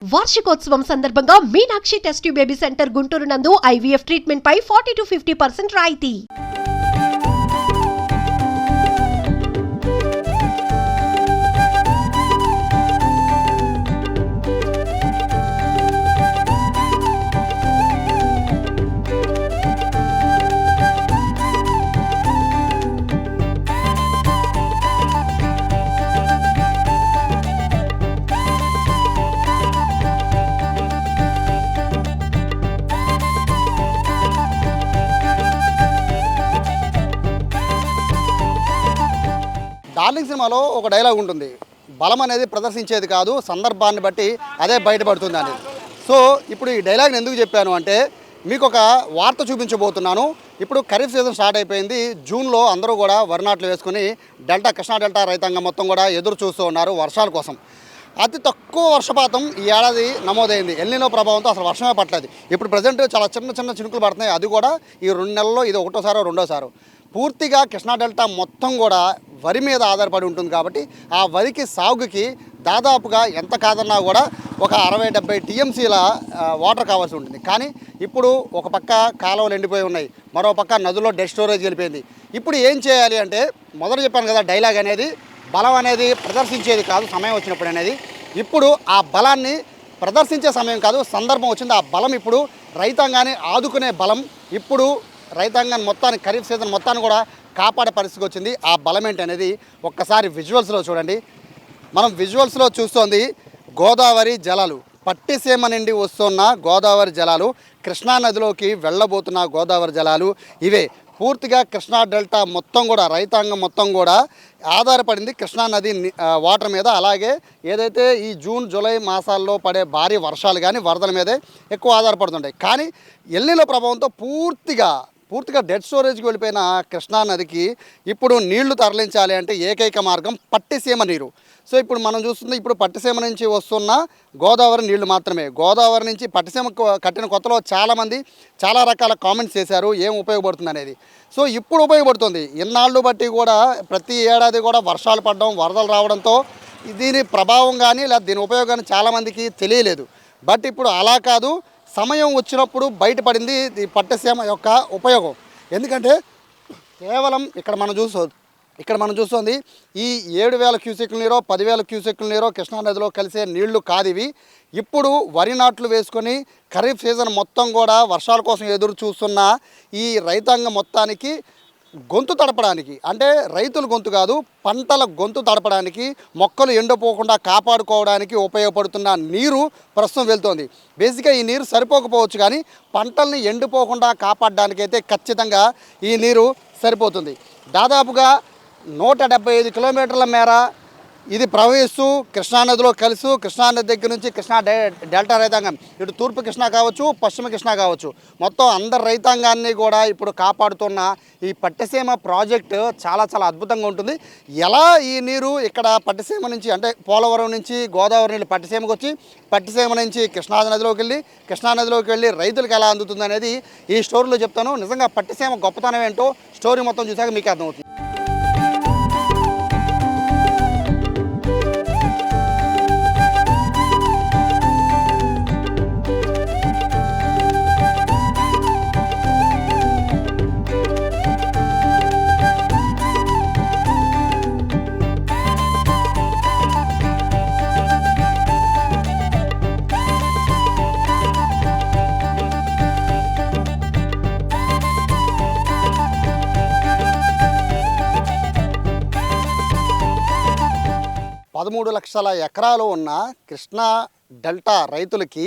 వార్షికోత్సవం సందర్భంగా Meenakshi test tube baby centre Guntur నందు IVF ట్రీట్మెంట్ పై 40 to 50% రాయితీ. డార్లింగ్ సినిమాలో ఒక డైలాగ్ ఉంటుంది, బలం అనేది ప్రదర్శించేది కాదు సందర్భాన్ని బట్టి అదే బయటపడుతుంది అనేది. సో ఇప్పుడు ఈ డైలాగ్ని ఎందుకు చెప్పాను అంటే మీకు ఒక వార్త చూపించబోతున్నాను. ఇప్పుడు ఖరీఫ్ సీజన్ స్టార్ట్ అయిపోయింది. జూన్లో అందరూ కూడా వరి నాట్లు వేసుకుని కృష్ణా డెల్టా రైతాంగం మొత్తం కూడా ఎదురు చూస్తూ ఉన్నారు వర్షాల కోసం. అతి తక్కువ వర్షపాతం ఈ ఏడాది నమోదైంది. ఎల్నినో ప్రభావంతో అసలు వర్షమే పట్టలేదు. ఇప్పుడు ప్రజెంట్ చాలా చిన్న చినుకులు పడుతున్నాయి. అది కూడా ఈ 2 నెలల్లో ఇది ఒకటోసారో రెండోసారో. పూర్తిగా కృష్ణా డెల్టా మొత్తం కూడా వరి మీద ఆధారపడి ఉంటుంది కాబట్టి ఆ వరికి సాగుకి దాదాపుగా ఎంత కాదన్నా కూడా ఒక 60-70 TMCల వాటర్ కావాల్సి ఉంటుంది. కానీ ఇప్పుడు ఒక పక్క కాలువలు ఎండిపోయి ఉన్నాయి, మరో పక్క నదుల్లో డెడ్ స్టోరేజ్ వెళ్ళిపోయింది. ఇప్పుడు ఏం చేయాలి అంటే మొదట చెప్పాను కదా, డైలాగ్ అనేది బలం అనేది ప్రదర్శించేది కాదు సమయం వచ్చినప్పుడు అనేది. ఇప్పుడు ఆ బలాన్ని ప్రదర్శించే సమయం కాదు, సందర్భం వచ్చింది. ఆ బలం ఇప్పుడు రైతాంగాన్ని ఆదుకునే బలం. ఇప్పుడు రైతాంగాన్ని మొత్తాన్ని ఖరీఫ్ సీజన్ మొత్తాన్ని కూడా కాపాడే పరిస్థితికి వచ్చింది. ఆ బలం ఏంటి అనేది ఒక్కసారి విజువల్స్లో చూడండి. మనం విజువల్స్లో చూస్తోంది గోదావరి జలాలు, పట్టిసీమ నుండి వస్తున్న గోదావరి జలాలు, కృష్ణా నదిలోకి వెళ్ళబోతున్న గోదావరి జలాలు ఇవే. పూర్తిగా కృష్ణా డెల్టా మొత్తం కూడా రైతాంగం మొత్తం కూడా ఆధారపడింది కృష్ణా నది వాటర్ మీద. అలాగే ఏదైతే ఈ జూన్ జూలై మాసాల్లో పడే భారీ వర్షాలు కానీ వరదల మీదే ఎక్కువ ఆధారపడుతుంటాయి. కానీ ఎల్నినో ప్రభావంతో పూర్తిగా డెడ్ స్టోరేజ్కి వెళ్ళిపోయిన కృష్ణా నదికి ఇప్పుడు నీళ్లు తరలించాలి అంటే ఏకైక మార్గం పట్టిసీమ నీరు. సో ఇప్పుడు మనం చూస్తుంది, ఇప్పుడు పట్టిసీమ నుంచి వస్తున్న గోదావరి నీళ్లు మాత్రమే. గోదావరి నుంచి పట్టిసీమ కట్టిన కొత్తలో చాలామంది చాలా రకాల కామెంట్స్ చేశారు ఏం ఉపయోగపడుతుంది అనేది. సో ఇప్పుడు ఉపయోగపడుతుంది. ఇన్నాళ్ళు బట్టి కూడా ప్రతి ఏడాది కూడా వర్షాలు పడడం, వరదలు రావడంతో దీని ప్రభావం కానీ లేదా దీని ఉపయోగం కానీ చాలామందికి తెలియలేదు. బట్ ఇప్పుడు అలా కాదు, సమయం వచ్చినప్పుడు బయటపడింది ఈ పట్టిసీమ యొక్క ఉపయోగం. ఎందుకంటే కేవలం ఇక్కడ మనం చూస్తుంది ఈ 7,000 క్యూసెక్ల నీరో 10,000 క్యూసెక్ల నీరో కృష్ణానదిలో కలిసే నీళ్లు కాదివి. ఇప్పుడు వరి నాట్లు వేసుకొని ఖరీఫ్ సీజన్ మొత్తం కూడా వర్షాల కోసం ఎదురు చూస్తున్న ఈ రైతాంగం మొత్తానికి గొంతు తడపడానికి, అంటే రైతుల గొంతు కాదు పంటల గొంతు తడపడానికి, మొక్కలు ఎండిపోకుండా కాపాడుకోవడానికి ఉపయోగపడుతున్న నీరు ప్రస్తుతం వెళ్తోంది. బేసిక్గా ఈ నీరు సరిపోకపోవచ్చు కానీ పంటల్ని ఎండిపోకుండా కాపాడడానికి అయితే ఖచ్చితంగా ఈ నీరు సరిపోతుంది. దాదాపుగా 175 కిలోమీటర్ల మేర ఇది ప్రవహిస్తూ కృష్ణానదిలో కలిసి కృష్ణానది దగ్గర నుంచి కృష్ణా డెల్టా రైతాంగం, ఇటు తూర్పు కృష్ణా కావచ్చు పశ్చిమ కృష్ణా కావచ్చు, మొత్తం అందరు రైతాంగాన్ని కూడా ఇప్పుడు కాపాడుతున్న ఈ పట్టిసీమ ప్రాజెక్టు చాలా అద్భుతంగా ఉంటుంది. ఎలా ఈ నీరు ఇక్కడ పట్టిసీమ నుంచి అంటే పోలవరం నుంచి గోదావరి నీళ్ళు పట్టిసీమకు వచ్చి పట్టిసీమ నుంచి కృష్ణానదిలోకి వెళ్ళి రైతులకు ఎలా అందుతుంది అనేది ఈ స్టోరీలో చెప్తాను. నిజంగా పట్టిసీమ గొప్పతనం ఏంటో స్టోరీ మొత్తం చూసాక మీకు అర్థమవుతుంది. పదమూడు లక్షల ఎకరాలు ఉన్న కృష్ణా డెల్టా రైతులకి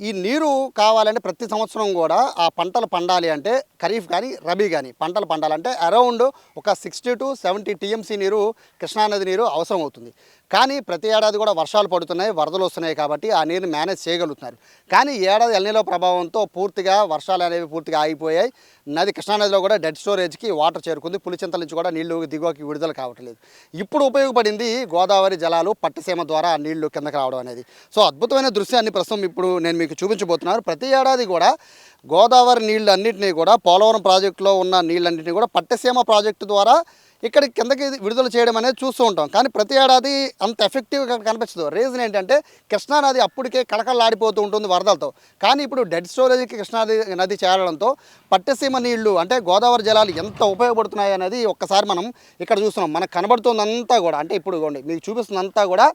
ఈ నీరు కావాలంటే ప్రతి సంవత్సరం కూడా ఆ పంటలు పండాలి అంటే ఖరీఫ్ కానీ రబీ కానీ పంటలు పండాలంటే అరౌండ్ ఒక 60 to 70 TMC నీరు కృష్ణానది నీరు అవసరం అవుతుంది. కానీ ప్రతి ఏడాది కూడా వర్షాలు పడుతున్నాయి, వరదలు వస్తున్నాయి కాబట్టి ఆ నీరుని మేనేజ్ చేయగలుగుతున్నారు. కానీ ఈ ఏడాది ఎల్నినో ప్రభావంతో పూర్తిగా వర్షాలు అనేవి పూర్తిగా ఆగిపోయాయి. కృష్ణానదిలో కూడా డెడ్ స్టోరేజ్కి వాటర్ చేరుకుంది. పులిచింతల నుంచి కూడా నీళ్లు దిగువకి విడుదల కావట్లేదు. ఇప్పుడు ఉపయోగపడింది గోదావరి జలాలు పట్టిసీమ ద్వారా ఆ నీళ్లు కిందకి రావడం అనేది. సో అద్భుతమైన దృశ్యాన్ని ప్రస్తుతం ఇప్పుడు నేను మీకు చూపించబోతున్నాను. ప్రతి ఏడాది కూడా గోదావరి నీళ్ళు అన్నింటినీ కూడా పోలవరం ప్రాజెక్టులో ఉన్న నీళ్ళన్నింటినీ కూడా పట్టిసీమ ప్రాజెక్టు ద్వారా ఇక్కడ కిందకి విడుదల చేయడం అనేది చూస్తూ ఉంటాం. కానీ ప్రతి ఏడాది అంత ఎఫెక్టివ్గా కనిపించదు. రీజన్ ఏంటంటే కృష్ణానది అప్పటికే కళకళలాడిపోతూ ఉంటుంది వరదలతో. కానీ ఇప్పుడు డెడ్ స్టోరేజ్కి కృష్ణానది చేరడంతో పట్టసీమ నీళ్లు అంటే గోదావరి జలాలు ఎంత ఉపయోగపడుతున్నాయి అనేది ఒక్కసారి మనం ఇక్కడ చూస్తున్నాం. మనకు కనబడుతుందంతా కూడా అంటే ఇప్పుడు మీకు చూపిస్తుందంతా కూడా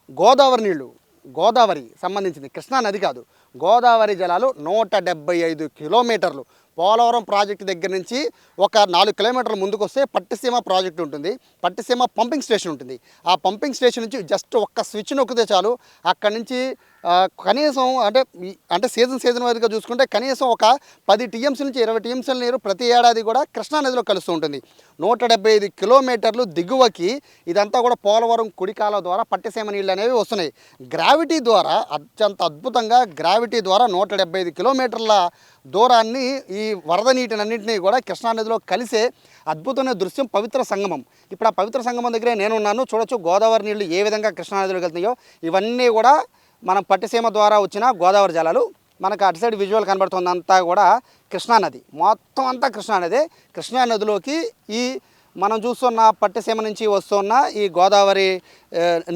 గోదావరి నీళ్లు, గోదావరి సంబంధించింది, కృష్ణానది కాదు. గోదావరి జలాలు 175 కిలోమీటర్లు పోలవరం ప్రాజెక్టు దగ్గర నుంచి ఒక 4 కిలోమీటర్ల ముందుకు వస్తే పట్టిసీమ ప్రాజెక్టు ఉంటుంది. పట్టిసీమ పంపింగ్ స్టేషన్ ఉంటుంది. ఆ పంపింగ్ స్టేషన్ నుంచి జస్ట్ ఒక్క స్విచ్ నొక్కితే చాలు అక్కడి నుంచి కనీసం అంటే సీజన్ వైజ్గా చూసుకుంటే కనీసం ఒక 10 టీఎంసీ నుంచి 20 టీఎంసీల నీరు ప్రతి ఏడాది కూడా కృష్ణానదిలో కలుస్తూ ఉంటుంది. 175 కిలోమీటర్లు దిగువకి ఇదంతా కూడా పోలవరం కుడికాల ద్వారా పట్టిసీమ నీళ్ళు అనేవి వస్తున్నాయి. గ్రావిటీ ద్వారా అత్యంత అద్భుతంగా గ్రావిటీ ద్వారా 175 కిలోమీటర్ల దూరాన్ని ఈ వరద నీటినన్నింటినీ కూడా కృష్ణానదిలో కలిసే అద్భుతమైన దృశ్యం పవిత్ర సంగమం. ఇప్పుడు ఆ పవిత్ర సంగమం దగ్గరే నేనున్నాను. చూడొచ్చు గోదావరి నీళ్లు ఏ విధంగా కృష్ణానదిలోకి వెళ్తున్నాయో. ఇవన్నీ కూడా మనం పట్టిసీమ ద్వారా వచ్చిన గోదావరి జలాలు. మనకు అటు సైడ్ విజువల్ కనబడుతుందంతా కూడా కృష్ణానది, మొత్తం అంతా కృష్ణానదే. కృష్ణానదిలోకి ఈ మనం చూస్తున్న పట్టిసీమ నుంచి వస్తున్న ఈ గోదావరి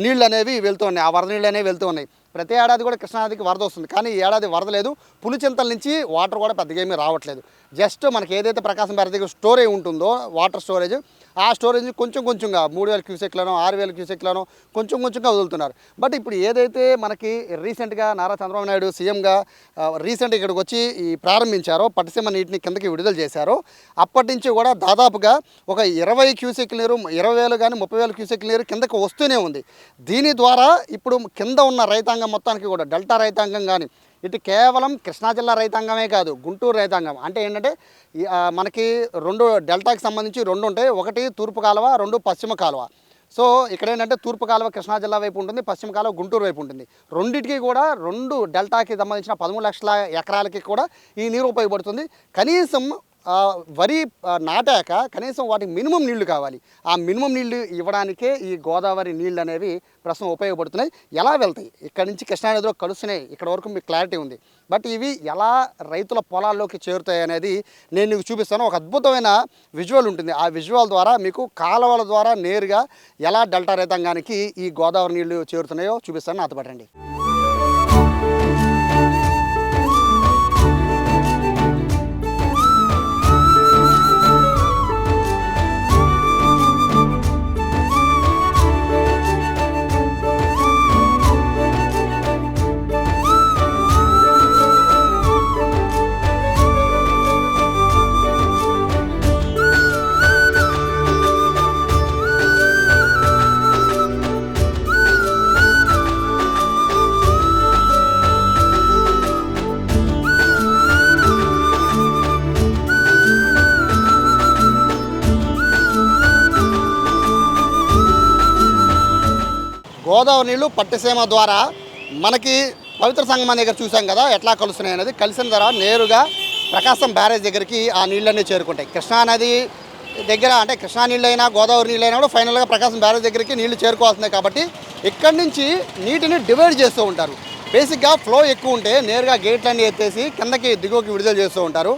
నీళ్ళు అనేవి వెళ్తూ ఉన్నాయి. ఆ వరద నీళ్ళు అనేవి వెళ్తూ ఉన్నాయి. ప్రతి ఏడాది కూడా కృష్ణానదికి వరద వస్తుంది. కానీ ఈ ఏడాది వరద లేదు. పులిచింతల నుంచి వాటర్ కూడా పెద్దగా ఏమీ రావట్లేదు. జస్ట్ మనకి ఏదైతే ప్రకాశం బ్యారేజ్ దగ్గర స్టోరేజ్ ఉంటుందో వాటర్ స్టోరేజ్, ఆ స్టోరేజ్ కొంచెంగా 3000 క్యూసెక్లను 6000 క్యూసెక్లను కొంచెంగా వదులుతున్నారు. బట్ ఇప్పుడు ఏదైతే మనకి రీసెంట్గా నారా చంద్రబాబు నాయుడు సీఎంగా రీసెంట్గా ఇక్కడికి వచ్చి ఈ ప్రారంభించారో పట్టిసీమ నీటిని కిందకి విడుదల చేశారో అప్పటి నుంచి కూడా దాదాపుగా ఒక 20 క్యూసెక్ల నీరు 20,000 కానీ 30,000 క్యూసెక్ల నీరు కిందకి వస్తూనే ఉంది. దీని ద్వారా ఇప్పుడు కింద ఉన్న రైతాంగం మొత్తానికి కూడా డెల్టా రైతాంగం కానీ ఇటు కేవలం కృష్ణా జిల్లా రైతాంగమే కాదు, గుంటూరు రైతాంగం అంటే ఏంటంటే మనకి 2 డెల్టాకి సంబంధించి 2 ఉంటాయి. ఒకటి తూర్పు కాలువ, 2 పశ్చిమ కాలువ. సో ఇక్కడ ఏంటంటే తూర్పు కాలువ కృష్ణా జిల్లా వైపు ఉంటుంది, పశ్చిమ కాలువ గుంటూరు వైపు ఉంటుంది. రెండింటికి కూడా 2 డెల్టాకి సంబంధించిన 13 లక్షల ఎకరాలకి కూడా ఈ నీరు ఉపయోగపడుతుంది. కనీసం వరి నాటాక కనీసం వాటికి మినిమం నీళ్లు కావాలి. ఆ మినిమం నీళ్లు ఇవ్వడానికే ఈ గోదావరి నీళ్ళు అనేవి ప్రస్తుతం ఉపయోగపడుతున్నాయి. ఎలా వెళ్తాయి ఇక్కడి నుంచి కృష్ణానదిలో కలుస్తున్నాయి, ఇక్కడ వరకు మీకు క్లారిటీ ఉంది. బట్ ఇవి ఎలా రైతుల పొలాల్లోకి చేరుతాయి అనేది నేను మీకు చూపిస్తాను. ఒక అద్భుతమైన విజువల్ ఉంటుంది. ఆ విజువల్ ద్వారా మీకు కాలువల ద్వారా నేరుగా ఎలా డెల్టా రైతాంగానికి ఈ గోదావరి నీళ్లు చేరుతున్నాయో చూపిస్తాను. నాతో పట్టండి. గోదావరి నీళ్ళు పట్టిసీమ ద్వారా మనకి పవిత్ర సంగమం దగ్గర చూసాం కదా ఎట్లా కలుస్తున్నాయి అనేది. కలిసిన ద్వారా నేరుగా ప్రకాశం బ్యారేజ్ దగ్గరికి ఆ నీళ్ళన్నీ చేరుకుంటాయి. కృష్ణానది దగ్గర అంటే కృష్ణా నీళ్ళైనా గోదావరి నీళ్ళైనా కూడా ఫైనల్గా ప్రకాశం బ్యారేజ్ దగ్గరికి నీళ్లు చేరుకోవాల్సిందే. కాబట్టి ఇక్కడి నుంచి నీటిని డివైడ్ చేస్తూ ఉంటారు. బేసిక్గా ఫ్లో ఎక్కువ ఉంటే నేరుగా గేట్లన్నీ ఎత్తేసి కిందకి దిగువకి విడుదల చేస్తూ ఉంటారు.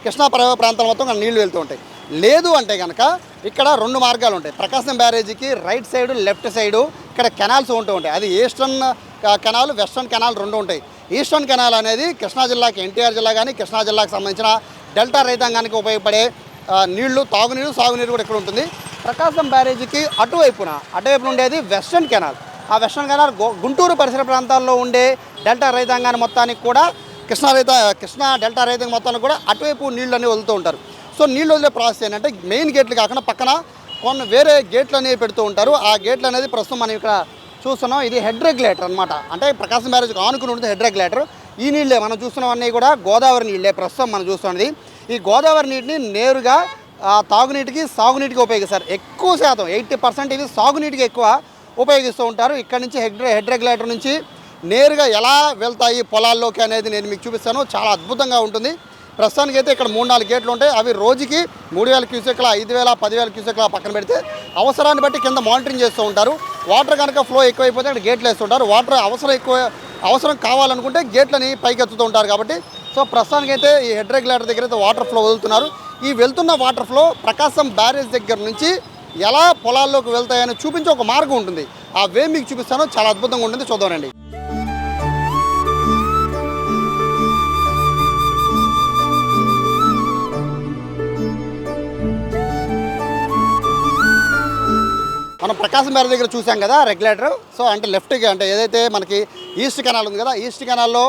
కృష్ణా పరివాహ ప్రాంతం మొత్తం నీళ్లు వెళ్తూ ఉంటాయి. లేదు అంటే కనుక ఇక్కడ 2 మార్గాలు ఉంటాయి. ప్రకాశం బ్యారేజీకి రైట్ సైడ్ లెఫ్ట్ సైడు ఇక్కడ కెనాల్స్ ఉంటూ ఉంటాయి. అది ఈస్టర్న్ కెనాల్, వెస్టర్న్ కెనాల్ 2 ఉంటాయి. ఈస్టర్న్ కెనాల్ అనేది కృష్ణా జిల్లాకి ఎన్టీఆర్ జిల్లా కానీ కృష్ణా జిల్లాకు సంబంధించిన డెల్టా రైతాంగానికి ఉపయోగపడే నీళ్లు, తాగునీరు, సాగునీరు కూడా ఇక్కడ ఉంటుంది. ప్రకాశం బ్యారేజీకి అటువైపున ఉండేది వెస్టర్న్ కెనాల్. ఆ వెస్టర్న్ కెనాల్ గుంటూరు పరిసర ప్రాంతాల్లో ఉండే డెల్టా రైతాంగాన్ని మొత్తానికి కూడా కృష్ణా డెల్టా రైతాంగం మొత్తానికి కూడా అటువైపు నీళ్ళు అనేవి వదులుతూ ఉంటారు. సో నీళ్ళు వదిలే ప్రాసెస్ ఏంటంటే మెయిన్ గేట్లు కాకుండా పక్కన కొన్ని వేరే గేట్లు అనేవి పెడుతూ ఉంటారు. ఆ గేట్లు అనేది ప్రస్తుతం మనం ఇక్కడ చూస్తున్నాం. ఇది హెడ్ రెగ్యులేటర్ అనమాట. అంటే ప్రకాశం బ్యారేజ్కి ఆనుకుని ఉంటుంది హెడ్ రెగ్యులేటర్. ఈ నీళ్ళే మనం చూస్తున్నవన్నీ కూడా గోదావరి నీళ్ళే ప్రస్తుతం మనం చూస్తున్నది. ఈ గోదావరి నీటిని నేరుగా తాగునీటికి, సాగునీటికి ఉపయోగిస్తారు. ఎక్కువ శాతం 80% ఇవి సాగునీటికి ఎక్కువ ఉపయోగిస్తూ ఉంటారు. ఇక్కడ నుంచి హెడ్ రెగ్యులేటర్ నుంచి నేరుగా ఎలా వెళ్తాయి పొలాల్లోకి అనేది నేను మీకు చూపిస్తాను. చాలా అద్భుతంగా ఉంటుంది. ప్రస్తుతానికి అయితే ఇక్కడ 3-4 గేట్లు ఉంటాయి. అవి రోజుకి 3000 క్యూసెక్ల, 5000, 10,000 క్యూసెక్ల పక్కన పెడితే అవసరాన్ని బట్టి కింద మానిటరింగ్ చేస్తూ ఉంటారు. వాటర్ కనుక ఫ్లో ఎక్కువైపోతే అక్కడ గేట్లు వేస్తుంటారు. వాటర్ అవసరం కావాలనుకుంటే గేట్లని పైకి ఎత్తుతూ ఉంటారు. కాబట్టి సో ప్రస్తుతానికైతే ఈ హెడ్ రెగ్యులేటర్ దగ్గర అయితే వాటర్ ఫ్లో వదులుతున్నారు. ఈ వెళ్తున్న వాటర్ ఫ్లో ప్రకాశం బ్యారేజ్ దగ్గర నుంచి ఎలా పొలాల్లోకి వెళ్తాయని చూపించే ఒక మార్గం ఉంటుంది. ఆ వే మీకు చూపిస్తాను, చాలా అద్భుతంగా ఉంటుంది, చూద్దామండి. మనం ప్రకాశం బ్యారేజ్ దగ్గర చూసాం కదా రెగ్యులేటర్. సో అంటే లెఫ్ట్కి, అంటే ఏదైతే మనకి ఈస్ట్ కెనాల్ ఉంది కదా, ఈస్ట్ కెనాల్లో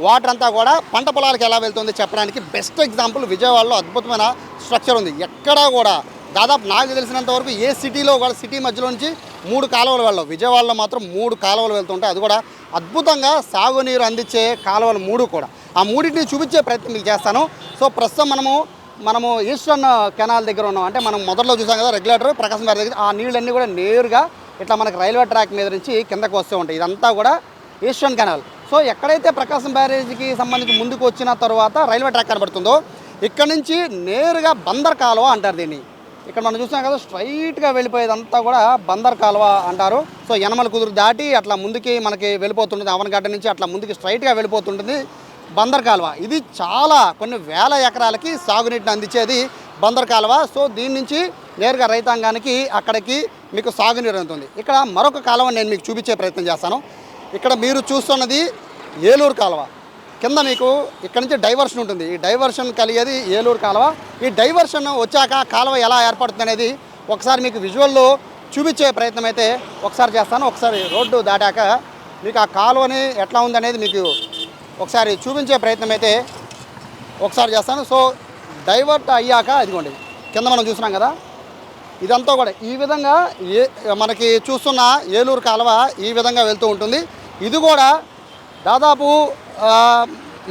వాటర్ అంతా కూడా పంట పొలాలకు ఎలా వెళ్తుంది చెప్పడానికి బెస్ట్ ఎగ్జాంపుల్ విజయవాడలో అద్భుతమైన స్ట్రక్చర్ ఉంది. ఎక్కడా కూడా దాదాపు నాకు తెలిసినంత వరకు ఏ సిటీలో కూడా సిటీ మధ్యలో నుంచి 3 కాలువలు వెళ్ళవు. విజయవాడలో మాత్రం 3 కాలువలు వెళ్తుంటాయి. అది కూడా అద్భుతంగా సాగునీరు అందించే కాలువలు 3 కూడా. ఆ మూడింటిని చూపించే ప్రయత్నం మీకు చేస్తాను. సో ప్రస్తుతం మనము ఈస్టర్న్ కెనాల్ దగ్గర ఉన్నాం. అంటే మనం మొదట్లో చూసాం కదా రెగ్యులేటర్ ప్రకాశం బ్యారేజ్ దగ్గర. ఆ నీళ్ళన్నీ కూడా నేరుగా ఇట్లా మనకి రైల్వే ట్రాక్ మీద నుంచి కిందకు వస్తూ ఉంటాయి. ఇదంతా కూడా ఈస్టర్న్ కెనాల్. సో ఎక్కడైతే ప్రకాశం బ్యారేజ్కి సంబంధించి ముందుకు వచ్చిన తర్వాత రైల్వే ట్రాక్ కనబడుతుందో ఇక్కడ నుంచి నేరుగా బందర్ కాలువ అంటారు దీన్ని. ఇక్కడ మనం చూసాం కదా స్ట్రైట్గా వెళ్ళిపోయేదంతా కూడా బందర్ కాలువ అంటారు. సో యనమల కుదురు దాటి అట్లా ముందుకి మనకి వెళ్ళిపోతుంటుంది. అవనగడ్డ నుంచి అట్లా ముందుకి స్ట్రైట్గా వెళ్ళిపోతుంటుంది బందర్ కాలువ. ఇది చాలా కొన్ని వేల ఎకరాలకి సాగునీటిని అందించేది బందర్ కాలువ. సో దీని నుంచి నేరుగా రైతాంగానికి అక్కడికి మీకు సాగునీరు అందుతుంది. ఇక్కడ మరొక కాలువ నేను మీకు చూపించే ప్రయత్నం చేస్తాను. ఇక్కడ మీరు చూస్తున్నది ఏలూరు కాలువ. కింద మీకు ఇక్కడ నుంచి డైవర్షన్ ఉంటుంది. ఈ డైవర్షన్ కలిగేది ఏలూరు కాలువ. ఈ డైవర్షన్ వచ్చాక కాలువ ఎలా ఏర్పడుతుంది అనేది ఒకసారి మీకు విజువల్లో చూపించే ప్రయత్నం అయితే ఒకసారి చేస్తాను. ఒకసారి రోడ్డు దాటాక మీకు ఆ కాలువని ఎట్లా ఉందనేది మీకు ఒకసారి చూపించే ప్రయత్నం అయితే ఒకసారి చేస్తాను. సో డైవర్ట్ అయ్యాక ఇదిగోండి కింద మనం చూస్తున్నాం కదా, ఇదంతా కూడా ఈ విధంగా మనకి చూస్తున్న ఏలూరు కాలువ ఈ విధంగా వెళ్తూ ఉంటుంది. ఇది కూడా దాదాపు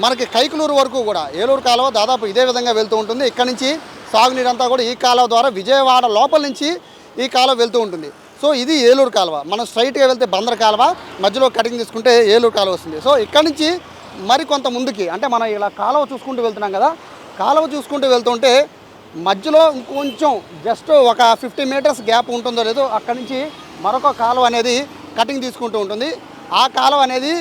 మనకి కైకలూరు వరకు కూడా ఏలూరు కాలువ దాదాపు ఇదే విధంగా వెళ్తూ ఉంటుంది. ఇక్కడ నుంచి సాగునీరు అంతా కూడా ఈ కాలువ ద్వారా విజయవాడ లోపల నుంచి ఈ కాలువ వెళ్తూ ఉంటుంది. సో ఇది ఏలూరు కాలువ. మనం స్ట్రైట్గా వెళ్తే బందర్ కాలువ, మధ్యలో కటింగ్ తీసుకుంటే ఏలూరు కాలువ వస్తుంది. సో ఇక్కడ నుంచి మరి కొంత ముందుకి, అంటే మనం ఇలా కాలువ చూసుకుంటూ వెళ్తున్నాం కదా, కాలువ చూసుకుంటూ వెళ్తుంటే మధ్యలో ఇంకొంచెం జస్ట్ ఒక 50 మీటర్స్ గ్యాప్ ఉంటుందో లేదో అక్కడి నుంచి మరొక కాలువ అనేది కటింగ్ తీసుకుంటూ ఉంటుంది. ఆ కాలువ అనేది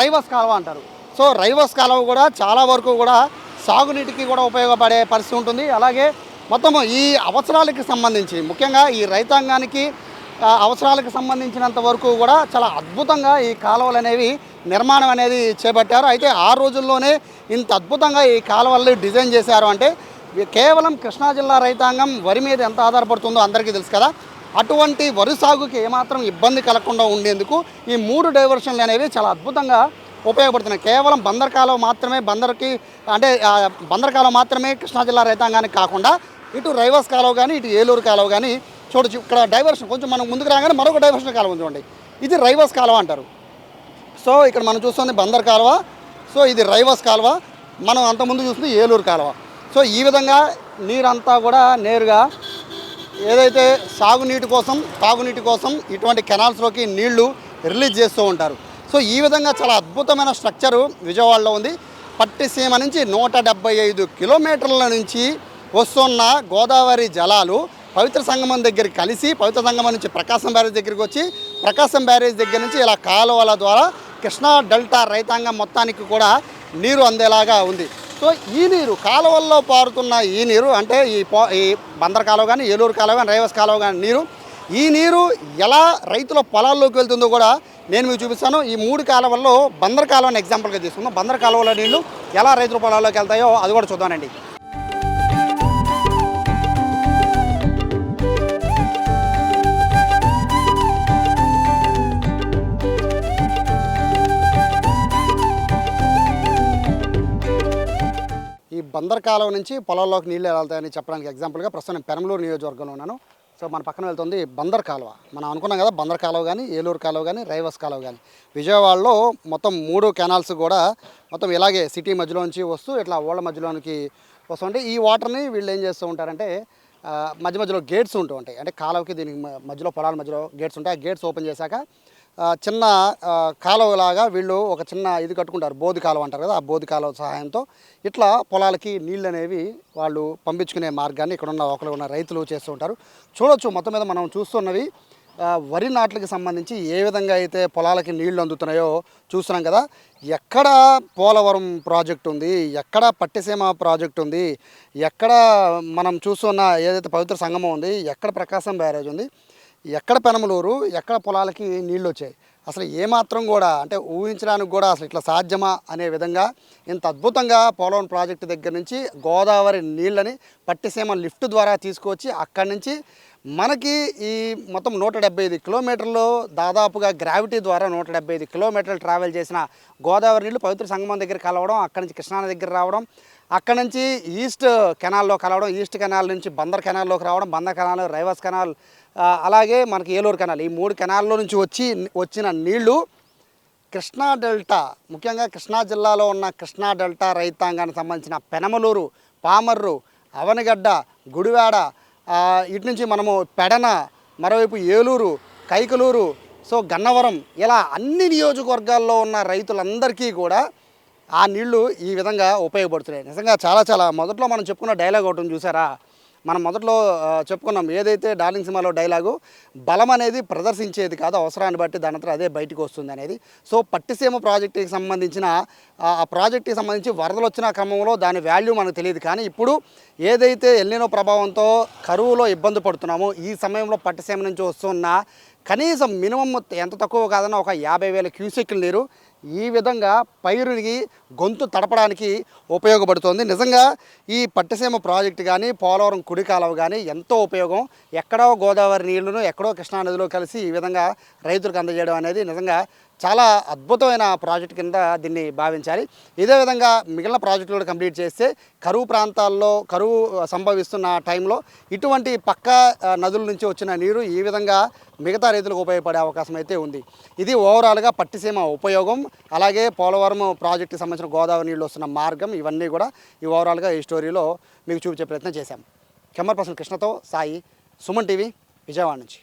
రైవస్ కాలువ అంటారు. సో రైవస్ కాలువ కూడా చాలా వరకు కూడా సాగునీటికి కూడా ఉపయోగపడే పరిస్థితి ఉంటుంది. అలాగే మొత్తం ఈ అవసరాలకి సంబంధించి ముఖ్యంగా ఈ రైతాంగానికి అవసరాలకు సంబంధించినంత వరకు కూడా చాలా అద్భుతంగా ఈ కాలువలు అనేవి నిర్మాణం అనేది చేపట్టారు. అయితే ఆ రోజుల్లోనే ఇంత అద్భుతంగా ఈ కాలువలు డిజైన్ చేశారు అంటే కేవలం కృష్ణా జిల్లా రైతాంగం వరి మీద ఎంత ఆధారపడుతుందో అందరికీ తెలుసు కదా. అటువంటి వరి సాగుకి ఏమాత్రం ఇబ్బంది కలగకుండా ఉండేందుకు ఈ 3 డైవర్షన్లు అనేవి చాలా అద్భుతంగా ఉపయోగపడుతున్నాయి. కేవలం బందర్ కాలువ మాత్రమే బందర్ కాలువ మాత్రమే కృష్ణా జిల్లా రైతాంగానికి కాకుండా ఇటు రైవస్ కాలువ కానీ ఇటు ఏలూరు కాలువ కానీ చూడొచ్చు. ఇక్కడ డైవర్షన్ కొంచెం మనం ముందుకు రాగానే మరొక డైవర్షన్ కాలువ చూడండి, ఇది రైవస్ కాలువ అంటారు. సో ఇక్కడ మనం చూస్తుంది బందర్ కాలువ, సో ఇది రైవస్ కాలువ, మనం అంతకుముందు చూస్తుంది ఏలూరు కాలువ. సో ఈ విధంగా నీరంతా కూడా నేరుగా ఏదైతే సాగునీటి కోసం తాగునీటి కోసం ఇటువంటి కెనాల్స్లోకి నీళ్లు రిలీజ్ చేస్తూ ఉంటారు. సో ఈ విధంగా చాలా అద్భుతమైన స్ట్రక్చరు విజయవాడలో ఉంది. పట్టిసీమ నుంచి 175 కిలోమీటర్ల నుంచి వస్తున్న గోదావరి జలాలు పవిత్ర సంగమం దగ్గరికి కలిసి పవిత్ర సంగమం నుంచి ప్రకాశం బ్యారేజ్ దగ్గరికి వచ్చి ప్రకాశం బ్యారేజ్ దగ్గర నుంచి ఇలా కాలువల ద్వారా కృష్ణా డెల్టా రైతాంగం మొత్తానికి కూడా నీరు అందేలాగా ఉంది. సో ఈ నీరు కాలువల్లో పారుతున్న ఈ నీరు అంటే ఈ బందర్ కాలువ కానీ ఏలూరు కాలువ కానీ రైవస్ కాలువ కానీ ఈ నీరు ఎలా రైతుల పొలాల్లోకి వెళ్తుందో కూడా నేను మీకు చూపిస్తాను. ఈ 3 కాలువల్లో బందర్ కాలువని ఎగ్జాంపుల్గా తీసుకుందాం. బందర్ కాలువలో నీళ్లు ఎలా రైతుల పొలాల్లోకి వెళ్తాయో అది కూడా చూద్దామండి. ఈ బందర్ కాలువ నుంచి పొలాల్లోకి నీళ్ళు ఎలా వెళ్తాయని చెప్పడానికి ఎగ్జాంపుల్గా ప్రస్తుతం పెనమలూరు నియోజకవర్గంలో ఉన్నాను. సో మన పక్కన వెళ్తుంది బందర్ కాలువ. మనం అనుకున్నాం కదా బందర్ కాలువ కానీ ఏలూరు కాలువ కానీ రైవస్ కాలువ కానీ. విజయవాడలో మొత్తం 3 కెనాల్స్ కూడా మొత్తం ఇలాగే సిటీ మధ్యలో నుంచి వస్తూ ఇట్లా ఓళ్ళ మధ్యలోనికి వస్తుంటే ఈ వాటర్ని వీళ్ళు ఏం చేస్తూ ఉంటారంటే మధ్యలో గేట్స్ ఉంటూ ఉంటాయి. అంటే కాలువకి దీనికి మధ్యలో పొలాల మధ్యలో గేట్స్ ఉంటాయి. ఆ గేట్స్ ఓపెన్ చేశాక చిన్న కాలువలాగా వీళ్ళు ఒక చిన్న ఇది కట్టుకుంటారు, బోధి కాలువ అంటారు కదా, ఆ బోధి కాలువ సహాయంతో ఇట్లా పొలాలకి నీళ్ళు అనేవి వాళ్ళు పంపించుకునే మార్గాన్ని ఇక్కడ ఉన్న ఒకరు ఉన్న రైతులు చేస్తూ ఉంటారు. చూడొచ్చు మొత్తం మీద మనం చూస్తున్నవి వరి నాట్లకి సంబంధించి ఏ విధంగా అయితే పొలాలకి నీళ్లు అందుతున్నాయో చూస్తున్నాం కదా. ఎక్కడ పోలవరం ప్రాజెక్ట్ ఉంది, ఎక్కడ పట్టిసీమ ప్రాజెక్ట్ ఉంది, ఎక్కడ మనం చూస్తున్న ఏదైతే పవిత్ర సంగమం ఉంది, ఎక్కడ ప్రకాశం బ్యారేజ్ ఉంది, ఎక్కడ పెనమలూరు, ఎక్కడ పొలాలకి నీళ్ళు వచ్చాయి. అసలు ఏమాత్రం కూడా అంటే ఊహించడానికి కూడా అసలు ఇట్లా సాధ్యమా అనే విధంగా ఇంత అద్భుతంగా పోలవరం ప్రాజెక్టు దగ్గర నుంచి గోదావరి నీళ్ళని పట్టిసీమ లిఫ్ట్ ద్వారా తీసుకొచ్చి అక్కడి నుంచి మనకి ఈ మొత్తం 175 కిలోమీటర్లు దాదాపుగా గ్రావిటీ ద్వారా 175 కిలోమీటర్లు ట్రావెల్ చేసిన గోదావరి నీళ్ళు పవిత్ర సంగమం దగ్గర కలవడం, అక్కడి నుంచి కృష్ణానది దగ్గర రావడం, అక్కడి నుంచి ఈస్ట్ కెనాల్లో కలవడం, ఈస్ట్ కెనాల్ నుంచి బందర్ కెనాల్లోకి రావడం, బందర్ కెనాల్, రైవాస్ కెనాల్, అలాగే మనకి ఏలూరు కెనాల్, ఈ 3 కెనాల్లో నుంచి వచ్చిన నీళ్లు కృష్ణా డెల్టా, ముఖ్యంగా కృష్ణా జిల్లాలో ఉన్న కృష్ణా డెల్టా రైతాంగానికి సంబంధించిన పెనమలూరు, పామర్రు, అవనగడ్డ, గుడివాడ, ఇటు నుంచి మనము పెడన, మరోవైపు ఏలూరు, కైకలూరు, సో గన్నవరం, ఇలా అన్ని నియోజకవర్గాల్లో ఉన్న రైతులందరికీ కూడా ఆ నీళ్లు ఈ విధంగా ఉపయోగపడుతున్నాయి. నిజంగా చాలా మొదట్లో మనం చెప్పుకున్న డైలాగ్ ఒకటి ఉంది చూసారా, మనం మొదట్లో చెప్పుకున్నాం ఏదైతే డార్లింగ్ సినిమాలో డైలాగు, బలం అనేది ప్రదర్శించేది కాదు, అవసరాన్ని బట్టి దానంతా అదే బయటకు వస్తుంది అనేది. సో పట్టిసీమ ప్రాజెక్టుకి సంబంధించిన ఆ ప్రాజెక్టుకి సంబంధించి వరదలు వచ్చిన క్రమంలో దాని వాల్యూ మనకు తెలియదు. కానీ ఇప్పుడు ఏదైతే ఎల్నినో ప్రభావంతో కరువులో ఇబ్బంది పడుతున్నామో ఈ సమయంలో పట్టిసీమ నుంచి వస్తున్న కనీసం మినిమం ఎంత తక్కువ కాదన్నా ఒక 50,000 క్యూసెక్ల నీరు ఈ విధంగా పైరుకి గొంతు తడపడానికి ఉపయోగపడుతుంది. నిజంగా ఈ పట్టిసీమ ప్రాజెక్టు కానీ పోలవరం కుడి కాలువ కానీ ఎంతో ఉపయోగం. ఎక్కడో గోదావరి నీళ్లను ఎక్కడో కృష్ణానదిలో కలిసి ఈ విధంగా రైతులకు అందజేయడం అనేది నిజంగా చాలా అద్భుతమైన ప్రాజెక్టు కింద దీన్ని భావించాలి. ఇదే విధంగా మిగిలిన ప్రాజెక్టులు కూడా కంప్లీట్ చేస్తే కరువు ప్రాంతాల్లో కరువు సంభవిస్తున్న టైంలో ఇటువంటి పక్క నదుల నుంచి వచ్చిన నీరు ఈ విధంగా మిగతా రైతులకు ఉపయోగపడే అవకాశం అయితే ఉంది. ఇది ఓవరాల్గా పట్టిసీమ ఉపయోగం, అలాగే పోలవరం ప్రాజెక్టుకి సంబంధించిన గోదావరి నీళ్ళు వస్తున్న మార్గం, ఇవన్నీ కూడా ఈ ఓవరాల్గా ఈ స్టోరీలో మీకు చూపించే ప్రయత్నం చేశాం. కెమెరా పర్సన్ కృష్ణతో సాయి, సుమన్ టీవీ, విజయవాడ నుంచి.